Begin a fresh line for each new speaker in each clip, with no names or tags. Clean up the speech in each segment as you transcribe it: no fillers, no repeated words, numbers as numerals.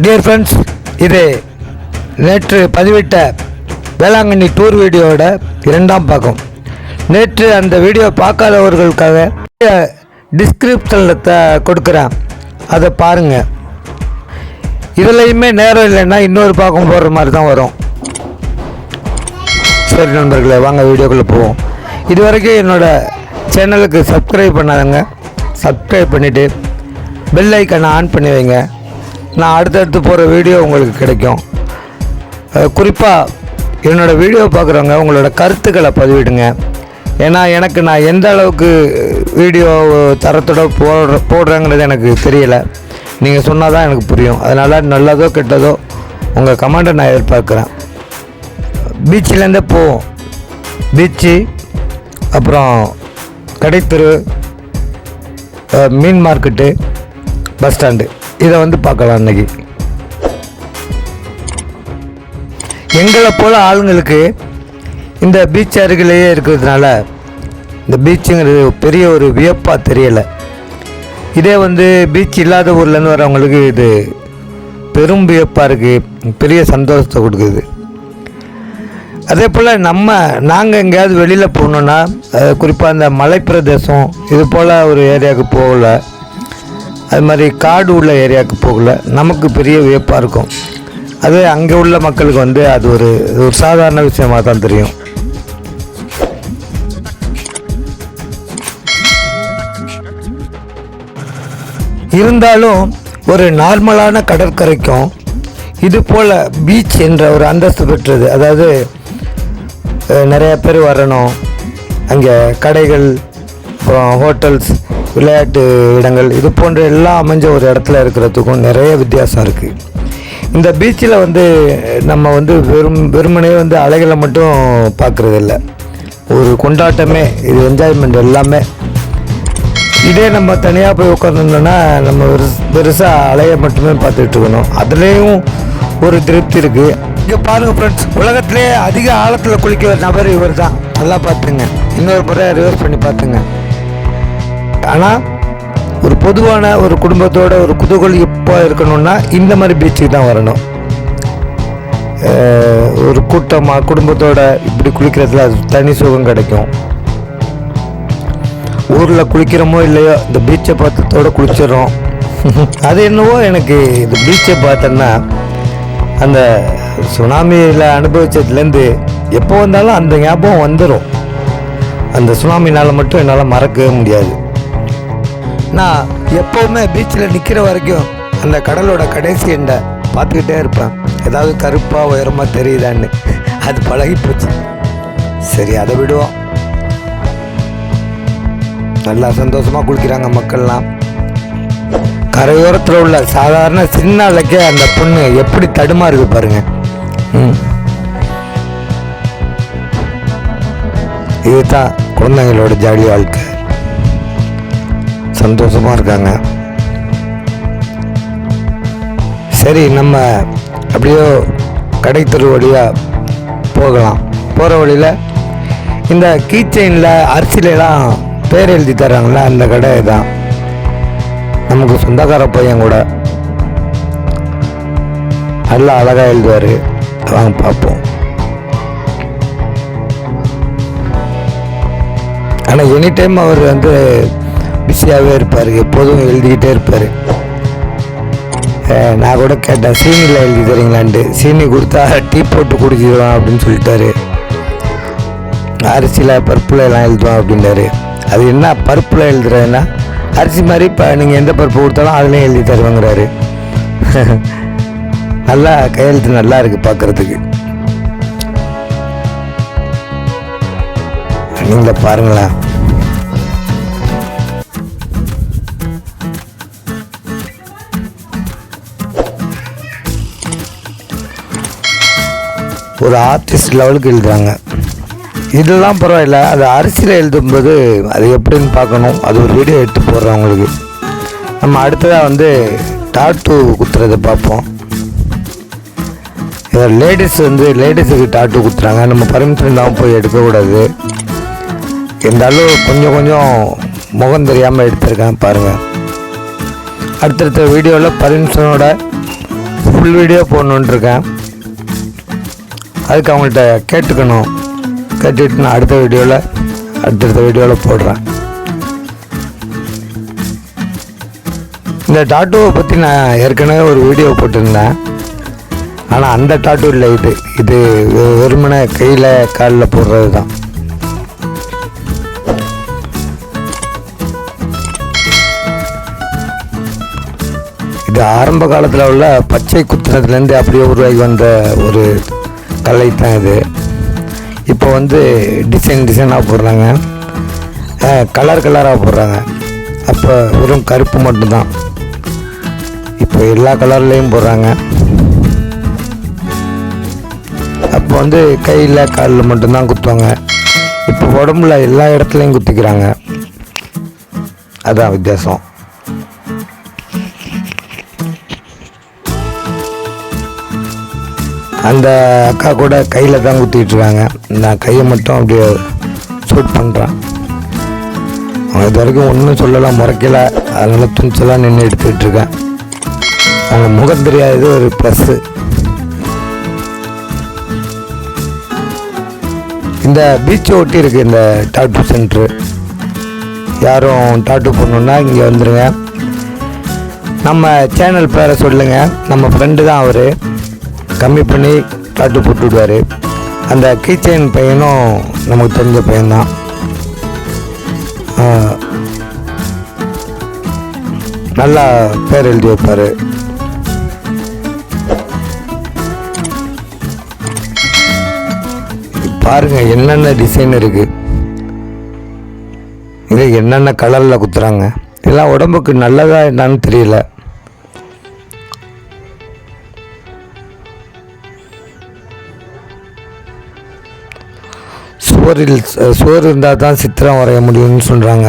Dear friends, இது நேற்று பதிவிட்ட வேளாங்கண்ணி டூர் வீடியோவோட இரண்டாம் பாகம். நேற்று அந்த வீடியோ பார்க்காதவர்களுக்காக டிஸ்கிரிப்ஷனில் கொடுக்குறேன், அதை பாருங்கள். இதுலையுமே நேரம் இல்லைன்னா இன்னொரு பாகம் போடுற மாதிரி தான் வரும். சரி நண்பர்களே, வாங்க வீடியோக்குள்ளே போவோம். இது வரைக்கும் என்னோடய சேனலுக்கு சப்ஸ்கிரைப் பண்ணாதங்க, சப்ஸ்கிரைப் பண்ணிவிட்டு பெல் ஐக்கனை ஆன் பண்ணி வைங்க. நான் அடுத்தடுத்து போகிற வீடியோ உங்களுக்கு கிடைக்கும். குறிப்பாக என்னோடய வீடியோ பார்க்குறவங்க உங்களோட கருத்துக்களை பதிவிடுங்க. ஏன்னா நான் எந்த அளவுக்கு வீடியோ தரத்தோட போடுறேங்கிறது எனக்கு தெரியலை. நீங்கள் சொன்னால் தான் எனக்கு புரியும். அதனால் நல்லதோ கெட்டதோ உங்கள் கமெண்ட்டை நான் எதிர்பார்க்குறேன். பீச்சிலேருந்தே போவோம். பீச்சு, அப்புறம் கடைத்தெரு, மீன் மார்க்கெட்டு, பஸ் ஸ்டாண்டு, இதை பார்க்கலாம். அன்றைக்கி எங்களை போல் ஆளுங்களுக்கு இந்த பீச் அருகிலேயே இருக்கிறதுனால இந்த பீச்சுங்கிறது பெரிய ஒரு வியப்பாக தெரியலை. இதே பீச் இல்லாத ஊர்லேருந்து வரவங்களுக்கு இது பெரும் வியப்பாக இருக்குது, பெரிய சந்தோஷத்தை கொடுக்குது. அதே போல் நாங்கள் எங்கேயாவது வெளியில் போகணுன்னா, குறிப்பாக இந்த மலைப்பிரதேசம் இது போல் ஒரு ஏரியாவுக்கு போகல, அது மாதிரி காடு உள்ள ஏரியாவுக்கு போகல, நமக்கு பெரிய வியப்பாக இருக்கும். அது அங்கே உள்ள மக்களுக்கு அது ஒரு சாதாரண விஷயமாக தான் தெரியும். இருந்தாலும் ஒரு நார்மலான கடற்கரைக்கும் இது போல் பீச் என்ற ஒரு அந்தஸ்து பெற்றது. அதாவது நிறைய பேர் வரணும், அங்கே கடைகள், அப்புறம் ஹோட்டல்ஸ், விளையாட்டு இடங்கள், இது போன்ற எல்லாம் அமைஞ்ச ஒரு இடத்துல இருக்கிறதுக்கும் நிறைய வித்தியாசம் இருக்குது. இந்த பீச்சில் நம்ம வெறுமனே அலைகளை மட்டும் பார்க்குறதில்ல, ஒரு கொண்டாட்டமே, இது என்ஜாய்மெண்ட் எல்லாமே. இதே நம்ம தனியாக போய் உட்காந்துருந்தோன்னா நம்ம பெருசாக அலையை மட்டுமே பார்த்துட்டு இருக்கணும். அதுலேயும் ஒரு திருப்தி இருக்குது. இங்கே பாருங்கள் ஃப்ரெண்ட்ஸ், உலகத்திலே அதிக ஆழத்தில் குளிக்கிற நபர் இவர் தான். நல்லா பார்த்துங்க, இன்னொரு முறை ரிவர்ஸ் பண்ணி பார்த்துங்க. ஆனால் ஒரு பொதுவான ஒரு குடும்பத்தோட ஒரு குதூகல் எப்போ இருக்கணும்னா இந்த மாதிரி பீச்சுக்கு தான் வரணும். ஒரு கூட்டமாக குடும்பத்தோட இப்படி குளிக்கிறதுல அது தனி சுகம் கிடைக்கும். ஊரில் குளிக்கிறோமோ இல்லையோ, இந்த பீச்சை பார்த்ததோடு குளிச்சிடறோம். அது என்னவோ எனக்கு இந்த பீச்சை பார்த்தோன்னா அந்த சுனாமியில் அனுபவிச்சதுலேருந்து எப்போ வந்தாலும் அந்த ஞாபகம் வந்துடும். அந்த சுனாமினால் மட்டும் என்னால் மறக்கவே முடியாது. நான் எப்போவுமே பீச்சில் நிற்கிற வரைக்கும் அந்த கடலோட கடைசி எண்டை பார்த்துக்கிட்டே இருப்பேன். ஏதாவது கருப்பாக உயரமாக தெரியுதான்னு. அது பழகி போச்சு. சரி, அதை விடுவோம். நல்லா சந்தோஷமாக குளிக்கிறாங்க மக்கள்லாம். கரையோரத்தில் உள்ள சாதாரண சின்ன அலைக்கே அந்த பொண்ணு எப்படி தடுமாறுது பாருங்க. இதுதான் குழந்தைங்களோட ஜாலி வாழ்க்கை. சந்தோஷமாக இருக்காங்க. சரி, நம்ம அப்படியோ கடைத்தெரு வழியாக போகலாம். போகிற வழியில் இந்த கீச்செயினில் அரிசியிலலாம் பேர் எழுதி தர்றாங்களா, அந்த கடை தான். நமக்கு சொந்தக்கார பையன் கூட நல்லா அழகாக எழுதுவார். வாங்க பார்ப்போம். ஆனால் எனி டைம் அவர் பிஸியாகவே இருப்பார், எப்போதும் எழுதிக்கிட்டே இருப்பார். நான் கூட கேட்டேன், சீனியில் எழுதி தரீங்களான்ட்டு. சீனி கொடுத்தா டீ போட்டு குடிச்சிடுவான் அப்படின்னு சொல்லிட்டாரு. அரிசியில் பருப்பில் எல்லாம் எழுதுவான் அப்படின்றாரு. அது என்ன பருப்பில் எழுதுறதுன்னா அரிசி மாதிரி இப்போ நீங்கள் எந்த பருப்பு கொடுத்தாலும் அதுலேயும் எழுதி தருவாங்கிறாரு. நல்லா கையெழுத்து நல்லா இருக்குது பார்க்குறதுக்கு. நீங்கள பாருங்களேன். ஒரு ஆர்டிஸ்ட் லெவலுக்கு எழுதுறாங்க. இதெல்லாம் பரவாயில்ல, அது அரிசியில் எழுதும்போது அது எப்படின்னு பார்க்கணும். அது ஒரு வீடியோ எடுத்து போடுறோம் உங்களுக்கு. நம்ம அடுத்ததாக டாட்டூ குத்துறதை பார்ப்போம். இதில் லேடிஸுக்கு டாட்டூ குத்துறாங்க. நம்ம பர்மிஷன் இல்லாமல் போய் எடுக்கக்கூடாது. இருந்தாலும் கொஞ்சம் முகம் தெரியாமல் எடுத்திருக்கேன் பாருங்கள். அடுத்தடுத்த வீடியோவில் பர்மிஷனோட ஃபுல் வீடியோ போடணுன்னு இருக்கேன். அதுக்கு அவங்கள்ட்ட கேட்டுக்கணும். கேட்டுட்டு நான் அடுத்தடுத்த வீடியோவில் போடுறேன். இந்த டாட்டூவை பற்றி நான் ஏற்கனவே ஒரு வீடியோ போட்டிருந்தேன். ஆனால் அந்த டாட்டூ இல்லை, இது வெறுமனே கையில் காலில் போடுறது தான். இது ஆரம்ப காலத்தில் உள்ள பச்சை குத்துனதுலேருந்து அப்படியே உருவாகி வந்த ஒரு கலை தான் இது. இப்போ வந்து டிசைனாக போடுறாங்க, கலராக போடுறாங்க. அப்போ வெறும் கருப்பு மட்டும்தான், இப்போ எல்லா கலர்லேயும் போடுறாங்க. அப்போ வந்து கையில் காலில் மட்டும்தான் குத்துவாங்க. இப்போ உடம்புல எல்லா இடத்துலையும் குத்திக்கிறாங்க. அதான் வித்தியாசம். அந்த அக்கா கூட கையில் தான் குத்திக்கிட்டுருக்காங்க. நான் கையை மட்டும் அப்படியே ஷூட் பண்ணுறேன். அவங்க இது வரைக்கும் ஒன்றும் சொல்லலாம், முறைக்கலை. அதனால் துணிச்சலாக நின்று எடுத்துக்கிட்டு இருக்கேன். அவங்க முகம் தெரியாதது ஒரு ப்ளஸ்ஸு. இந்த பீச்சை ஒட்டி இருக்குது இந்த டாட்டூ சென்ட்ரு. யாரும் டாட்டூ பண்ணணுன்னா இங்கே வந்துடுங்க. நம்ம சேனல் பேரை சொல்லுங்கள். நம்ம ஃப்ரெண்டு தான் அவர், கம்மி பண்ணி டாட்டூ போட்டு விடுவார். அந்த கீச்சைன் பையனும் நமக்கு தெரிஞ்ச பையன்தான். நல்லா பேர் எழுதி வைப்பார். பாருங்கள் என்னென்ன டிசைன் இருக்குது, இது என்னென்ன கலரில் குத்துறாங்க. இதெல்லாம் உடம்புக்கு நல்லதா என்னன்னு தெரியல. சுவர் இருந்தால் தான் சித்திரம் வரைய முடியும்னு சொல்கிறாங்க.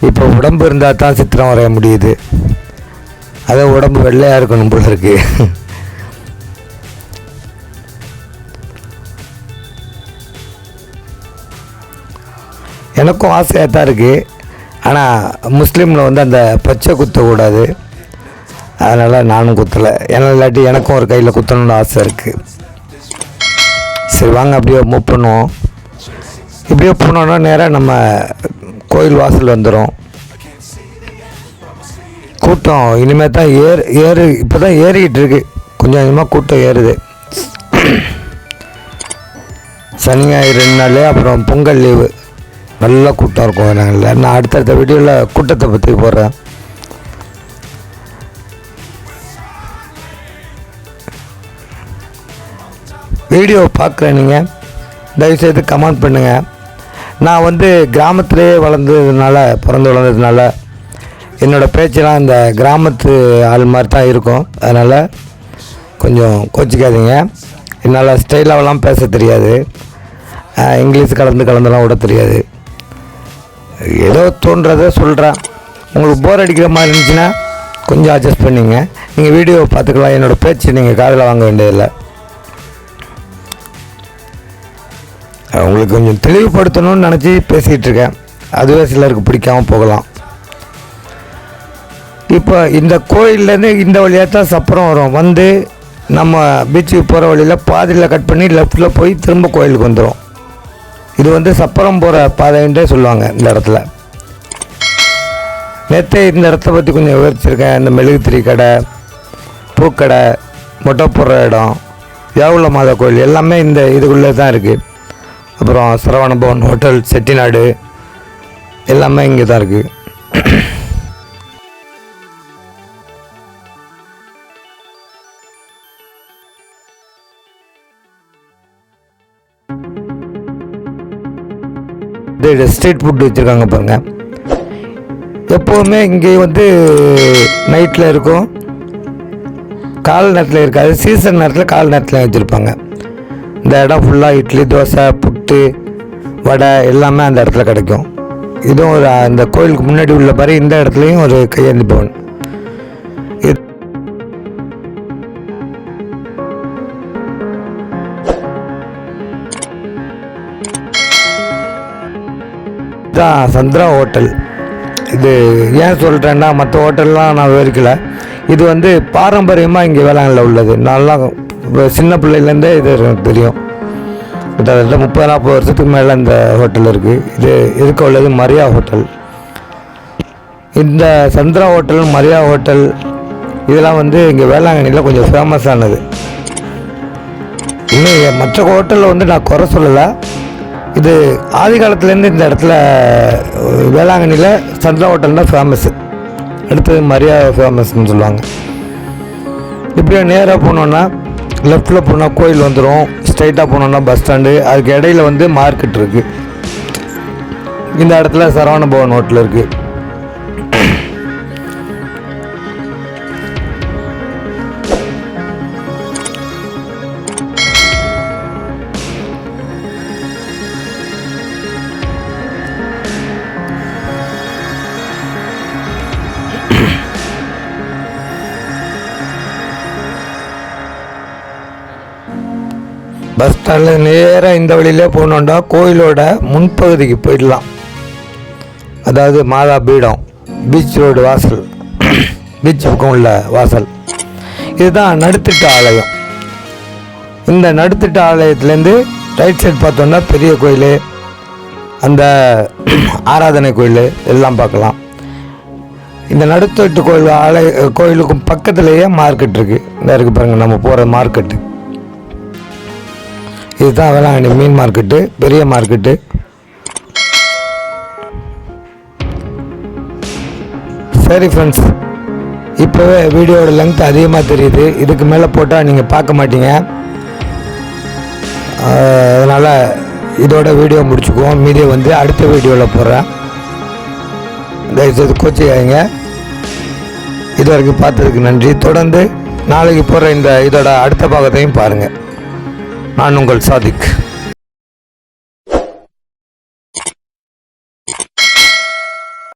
இப்போ உடம்பு இருந்தால் தான் சித்திரம் வரைய முடியுது. அதே உடம்பு வெள்ளையாக இருக்கணும் போல இருக்கு. எனக்கும் ஆசையாக தான் இருக்குது. ஆனால் முஸ்லீமில் வந்து அந்த பச்சை குத்தக்கூடாது, அதனால் நானும் குத்தலை. ஏன்னா இல்லாட்டி எனக்கும் ஒரு கையில் குத்தணும்னு ஆசை இருக்குது. சரி வாங்க அப்படியே மூவ் பண்ணுவோம். இப்படியே போனோன்னா நேராக நம்ம கோயில் வாசல் வந்துடும். கூட்டம் இனிமேல் தான் இப்போ தான் ஏறிக்கிட்டு இருக்கு. கொஞ்சம் கொஞ்சமாக கூட்டம் ஏறுது. சனி ஞாயிறு 2 நாள், அப்புறம் பொங்கல் லீவு, நல்லா கூட்டம் இருக்கும். நான் அடுத்தடுத்த வீடியோவில் கூட்டத்தை பற்றி போடுறேன். வீடியோ பார்க்குறேன், நீங்கள் தயவுசெய்து கமெண்ட் பண்ணுங்கள். நான் வந்து கிராமத்திலே பிறந்து வளர்ந்ததுனால என்னோடய பேச்செல்லாம் இந்த கிராமத்து ஆள் மாதிரி தான் இருக்கும். அதனால் கொஞ்சம் கோச்சிக்காதீங்க. என்னால் ஸ்டைலாகலாம் பேச தெரியாது, இங்கிலீஷ் கலந்துலாம் விட தெரியாது. ஏதோ தோன்றதை சொல்கிறேன். உங்களுக்கு போர் அடிக்கிற மாதிரி இருந்துச்சுன்னா கொஞ்சம் அட்ஜஸ்ட் பண்ணிங்க. நீங்கள் வீடியோவை பார்த்துக்கலாம். என்னோடய பேச்சு நீங்கள் காதில் வாங்க வேண்டியதில்லை. உங்களுக்கு கொஞ்சம் தெளிவுபடுத்தணும்னு நினச்சி பேசிகிட்டு இருக்கேன். அதுவே சிலருக்கு பிடிக்காமல் போகலாம். இப்போ இந்த கோயிலேருந்து இந்த வழியாக தான் சப்பரம் வரும். வந்து நம்ம பீச்சுக்கு போகிற வழியில் பாதியில் கட் பண்ணி லெஃப்டில் போய் திரும்ப கோயிலுக்கு வந்துடும். இது வந்து சப்பரம் போகிற பாதைன்றே சொல்லுவாங்க இந்த இடத்துல. நேற்றே இந்த இடத்த பற்றி கொஞ்சம் விவரிச்சிருக்கேன். இந்த மெழுகுத்திரி கடை, பூக்கடை, மொட்டை போடுற இடம், யாவுல மாதா கோயில் எல்லாமே இந்த இதுக்குள்ளே தான் இருக்குது. அப்புறம் சரவணபவன் ஹோட்டல், செட்டிநாடு எல்லாமே இங்கே தான் இருக்குது. ஸ்ட்ரீட் ஃபுட் வச்சுருக்காங்க பாருங்கள். எப்போவுமே இங்கே வந்து நைட்டில் இருக்கும், காலை நேரத்தில் இருக்காது. சீசன் நேரத்தில் காலை நேரத்தில் வச்சுருப்பாங்க. இந்த இடம் ஃபுல்லாக இட்லி, தோசை, புட்டு, வடை எல்லாமே அந்த இடத்துல கிடைக்கும். இதுவும் ஒரு அந்த கோயிலுக்கு முன்னாடி உள்ள பாரு, இந்த இடத்துலையும் ஒரு கையேந்தி பவன். இதுதான் சந்திரா ஹோட்டல். இது ஏன் சொல்கிறேன்னா, மற்ற ஹோட்டல்லாம் நான் விவரிக்கலை. இது வந்து பாரம்பரியமாக இங்கே வேளாங்கல்ல உள்ளது. நல்லா சின்ன பிள்ளையிலேருந்தே இது எனக்கு தெரியும். கிட்டத்தட்ட 30-40 வருஷத்துக்கு மேலே இந்த ஹோட்டல் இருக்குது. இது இருக்க உள்ளது மரியா ஹோட்டல். இந்த சந்திரா ஹோட்டல், மரியா ஹோட்டல் இதெல்லாம் வந்து இங்கே வேளாங்கண்ணியில் கொஞ்சம் ஃபேமஸானது. இன்னும் மற்ற ஹோட்டலில் வந்து நான் குறை சொல்லலை. இது ஆதி காலத்துலேருந்து இந்த இடத்துல வேளாங்கண்ணியில் சந்திரா ஹோட்டல் தான் ஃபேமஸ்ஸு. அடுத்தது மரியா ஃபேமஸ்ன்னு சொல்லுவாங்க. இப்படியே நேராக போனோன்னா லெஃப்டில் போனால் கோயில் வந்துடும். ஸ்ட்ரைட்டாக போனோன்னா பஸ் ஸ்டாண்டு. அதுக்கு இடையில வந்து மார்க்கெட் இருக்குது. இந்த இடத்துல சரவண பவன் ஹோட்டல் இருக்குது. பஸ் ஸ்டாண்டில் நேராக இந்த வழியிலே போனோண்டா கோயிலோட முன்பகுதிக்கு போயிடலாம். அதாவது மாதா பீடம், பீச் ரோடு வாசல், பீச் பக்கம் உள்ள வாசல். இதுதான் நடுத்திட்ட ஆலயம். இந்த நடுத்திட்ட ஆலயத்துலேருந்து ரைட் சைடு பார்த்தோன்னா பெரிய கோயில், அந்த ஆராதனை கோயில் எல்லாம் பார்க்கலாம். இந்த நடுத்திட்டு கோயிலுக்கும் பக்கத்துலேயே மார்க்கெட் இருக்குது. இந்த இருக்குது பாருங்கள், நம்ம போகிற மார்க்கெட்டு. இதுதான் வேளாங்கண்ணி மீன் மார்க்கெட்டு, பெரிய மார்க்கெட்டு. சரி ஃப்ரெண்ட்ஸ், இப்போவே வீடியோட லெங்த் அதிகமாக தெரியுது. இதுக்கு மேலே போட்டால் நீங்கள் பார்க்க மாட்டீங்க. அதனால் இதோட வீடியோ முடிச்சுக்குவோம். மீதியை வந்து அடுத்த வீடியோவில் போடுறேன். தயவுசெய்து கோச்சிக்காதீங்க. இது வரைக்கும் பார்த்ததுக்கு நன்றி. தொடர்ந்து நாளைக்கு போகிற இதோட அடுத்த பாகத்தையும் பாருங்கள். நான் உங்கள் சாதிக்.